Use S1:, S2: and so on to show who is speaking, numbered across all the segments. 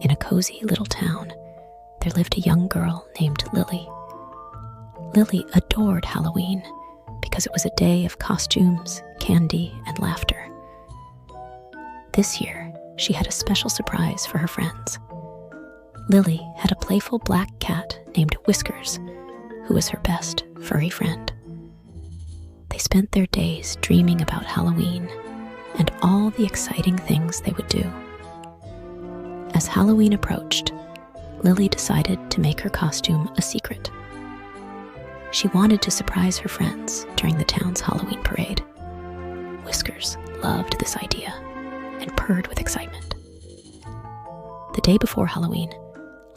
S1: In a cozy little town, there lived a young girl named Lily. Lily adored Halloween because it was a day of costumes, candy, and laughter. This year, she had a special surprise for her friends. Lily had a playful black cat named Whiskers, who was her best furry friend. They spent their days dreaming about Halloween and all the exciting things they would do. As Halloween approached, Lily decided to make her costume a secret. She wanted to surprise her friends during the town's Halloween parade. Whiskers loved this idea and purred with excitement. The day before Halloween,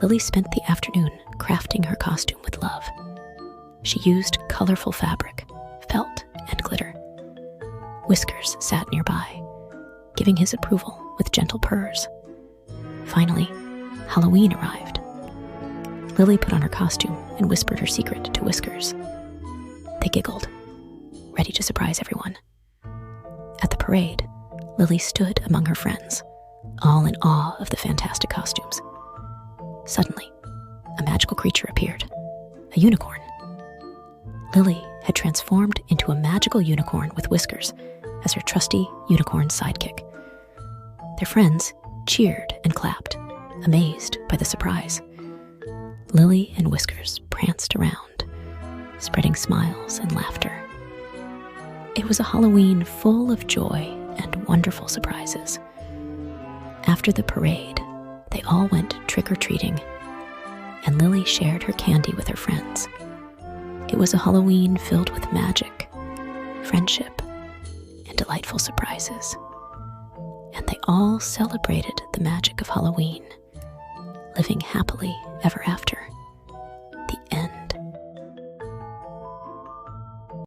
S1: Lily spent the afternoon crafting her costume with love. She used colorful fabric, felt, and glitter. Whiskers sat nearby, giving his approval with gentle purrs. Finally, Halloween arrived. Lily put on her costume and whispered her secret to Whiskers. They giggled, ready to surprise everyone. At the parade, Lily stood among her friends, all in awe of the fantastic costumes. Suddenly, a magical creature appeared, a unicorn. Lily had transformed into a magical unicorn with Whiskers as her trusty unicorn sidekick. Their friends cheered and clapped, amazed by the surprise. Lily and Whiskers pranced around, spreading smiles and laughter. It was a Halloween full of joy and wonderful surprises. After the parade, they all went trick-or-treating, and Lily shared her candy with her friends. It was a Halloween filled with magic, friendship, and delightful surprises. And they all celebrated the magic of Halloween, living happily ever after.